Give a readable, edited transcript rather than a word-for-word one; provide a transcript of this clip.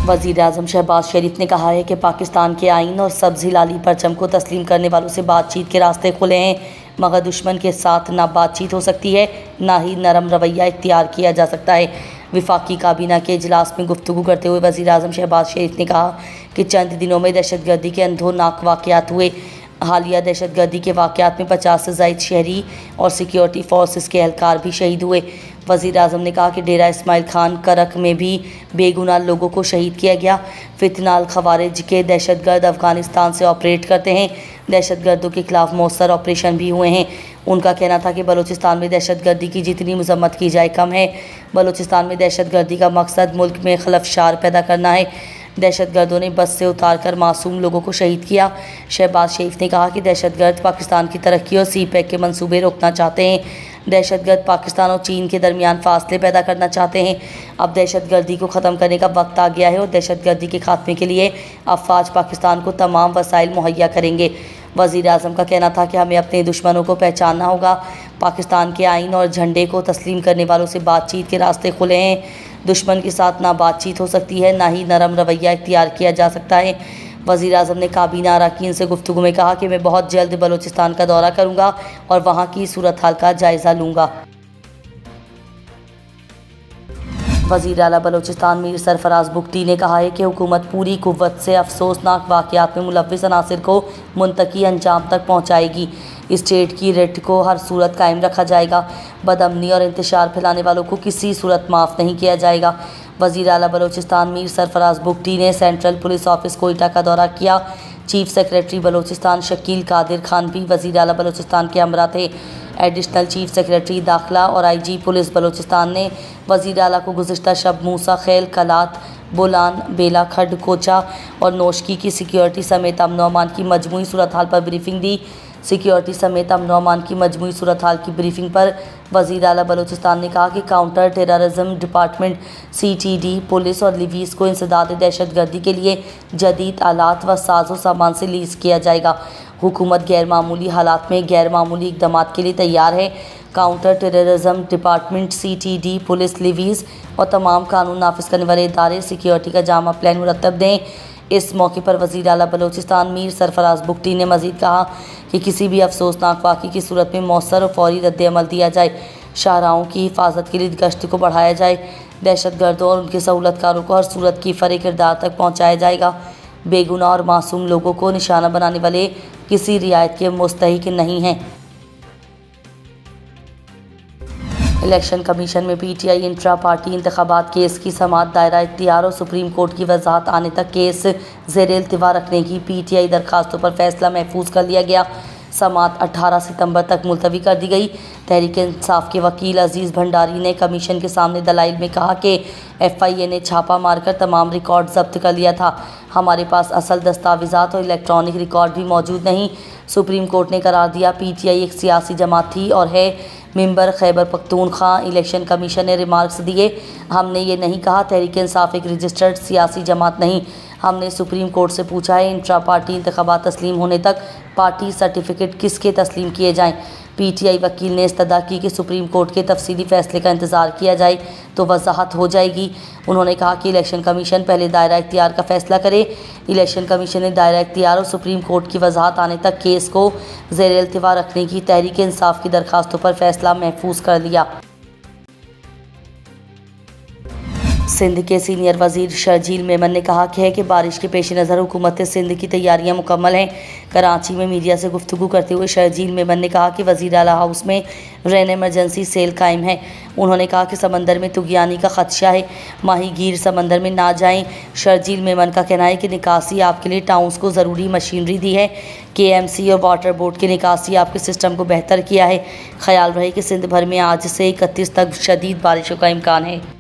वज़ीर-ए-आज़म शहबाज शरीफ ने कहा है कि पाकिस्तान के आइन और सब्ज़ी लाली परचम को तस्लीम करने वालों से बातचीत के रास्ते खुले हैं, मगर दुश्मन के साथ ना बातचीत हो सकती है, ना ही नरम रवैया इख्तियार किया जा सकता है। वफाकी काबीना के इजलास में गुफ्तगू करते हुए वज़ीर-ए-आज़म शहबाज शरीफ ने कहा कि चंद दिनों में दहशतगर्दी के अंधोनाक वाक़यात हुए। हालिया दहशतगर्दी के वाक़यात में 50 से ज़ायद शहरी और सिक्योरिटी फोर्सेस के एहलकार भी शहीद हुए। वज़ीर-ए-आज़म ने कहा कि डेरा इस्माइल खान करक में भी बेगुनाह लोगों को शहीद किया गया। फितनाल खवारिज के दहशतगर्द अफ़गानिस्तान से ऑपरेट करते हैं। दहशतगर्दों के खिलाफ मौसर ऑपरेशन भी हुए हैं। उनका कहना था कि बलूचिस्तान में दहशतगर्दी की जितनी मजम्मत की जाए कम है। बलूचिस्तान में दहशतगर्दी का मकसद मुल्क में खलफशार पैदा करना है। दहशतगर्दों ने बस से उतारकर मासूम लोगों को शहीद किया। शहबाज शरीफ ने कहा कि दहशतगर्द पाकिस्तान की तरक्की और CPEC के मंसूबे रोकना चाहते हैं। दहशतगर्द पाकिस्तान और चीन के दरमियान फासले पैदा करना चाहते हैं। अब दहशतगर्दी को ख़त्म करने का वक्त आ गया है और दहशतगर्दी के खात्मे के लिए अफवाज पाकिस्तान को तमाम वसाइल मुहैया करेंगे। वज़ीर-ए-आज़म का कहना था कि हमें अपने दुश्मनों को पहचानना होगा। पाकिस्तान के आइन और झंडे को तस्लीम करने वालों से बातचीत के रास्ते खुले हैं। दुश्मन के साथ ना बातचीत हो सकती है, ना ही नरम रवैया इख्तियार किया जा सकता है। वज़ीर-ए-आज़म ने काबीना अरकान से गुफ्तगू में कहा कि मैं बहुत जल्द बलूचिस्तान का दौरा करूँगा और वहाँ की सूरत हाल का जायज़ा लूँगा। वज़ीर आला बलूचिस्तान मीर सरफराज बुगटी ने कहा है कि हुकूमत पूरी कुव्वत से अफसोसनाक वाक़यात में मुलव्विस अनासिर को मुंतकी अंजाम तक पहुँचाएगी। स्टेट की रेट को हर सूरत कायम रखा जाएगा। बदअमनी और इंतशार फैलाने वालों को किसी सूरत माफ़ नहीं किया जाएगा। वज़ीर आला बलूचिस्तान मीर सरफराज बुगटी ने सेंट्रल पुलिस ऑफिस कोयटा का दौरा किया। चीफ सेक्रेटरी बलूचिस्तान शकील कादिर खान भी वज़ीर आला बलूचिस्तान के हमरा थे। एडिशनल चीफ सेक्रेटरी दाखिला और IG पुलिस बलूचिस्तान ने वज़ीर आला को गुज़िश्ता शब मूसा खेल, कलात, बोलान, बेला खड्ड, कोचा और नोशकी की सिक्योरिटी समेत अमन व अमान की मजमूई सूरत हाल पर ब्रीफिंग दी। सिक्योरिटी समेत अमन व अमान की मजमूई सूरत हाल की ब्रीफिंग पर वज़ीर आला बलूचिस्तान ने कहा कि counter terrorism department CTD police और लिवीज़ को इंसदाद दहशतगर्दी के लिए जदीद आलात व साजो सामान से लीज किया जाएगा। हुकूमत गैर मामूली हालात में गैर मामूली इक़दामात के लिए तैयार है। Counter terrorism department CTD police, levies और तमाम कानून नाफिज करने वाले इदारे सिक्योरिटी का जामा प्लान मुरतब दें। इस मौके पर वज़ीर आला बलूचिस्तान मीर सरफराज बुगटी ने मज़ीद कहा कि किसी भी अफसोसनाक वाक़े की सूरत में मौसर और फौरी रद्द-ए-अमल दिया जाए। शाहराहों की हिफाजत के लिए गश्त को बढ़ाया जाए। दहशतगर्दों और उनके सहूलतकारों को हर सूरत की फ़रे किरदार तक पहुँचाया जाएगा। बेगुनाह और मासूम लोगों को निशाना बनाने वाले किसी रियायत के मुस्तहिक नहीं हैं। इलेक्शन कमीशन में PTI इंट्रा पार्टी इंतखाबात केस की समाअत दायरा इख्तियार और सुप्रीम कोर्ट की वजाहत आने तक केस ज़ेरे इल्तिवा रखने की PTI दरखास्तों पर फैसला महफूज कर लिया गया। समाअत 18 सितंबर तक मुलतवी कर दी गई। तहरीक इंसाफ के वकील अजीज़ भंडारी ने कमीशन के सामने दलाइल में कहा कि FIA ने छापा मारकर तमाम रिकॉर्ड जब्त कर लिया था। हमारे पास असल दस्तावेज़ात और इलेक्ट्रॉनिक रिकॉर्ड भी मौजूद नहीं। सुप्रीम कोर्ट ने करार दिया PTI एक सियासी जमात थी और है। Member Khyber Pakhtunkhwa election commission ने रिमार्क्स दिए, हमने ये नहीं कहा तहरीक इंसाफ एक रजिस्टर्ड सियासी जमात नहीं। हमने सुप्रीम कोर्ट से पूछा है इंट्रा पार्टी इंतखाबात तस्लीम होने तक पार्टी सर्टिफिकेट किसके तस्लीम किए जाएं। PTI वकील ने इस्तदा की कि सुप्रीम कोर्ट के तफसीली फ़ैसले का इंतज़ार किया जाए तो वजाहत हो जाएगी। उन्होंने कहा कि इलेक्शन कमीशन पहले दायरा इख्तियार का फ़ैसला करे। इलेक्शन कमीशन ने दायरा इख्तियार और सुप्रीम कोर्ट की वजाहत आने तक केस को ज़ेरे इल्तिवा रखने की तहरीक इंसाफ की दरखास्तों पर फैसला महफूज कर लिया। सिंध के सीनियर वज़ीर शर्जील मेमन ने कहा कि बारिश के पेश नज़र हुकूमत सिंध की तैयारियां मुकम्मल हैं। कराची में मीडिया से गुफ्तगू करते हुए शर्जील मेमन ने कहा कि वज़ीर आला हाउस में रेन एमरजेंसी सेल कायम है। उन्होंने कहा कि समंदर में तुग़यानी का ख़दशा है, माहीगीर समंदर में ना जाएं। शर्जील मेमन का कहना है कि निकासी आपके लिए टाउन्स को ज़रूरी मशीनरी दी है। KMC और वाटर बोर्ड के निकासी आपके सिस्टम को बेहतर किया है। ख्याल रहे कि सिंध भर में आज से 31 तक शदीद बारिशों का इम्कान है।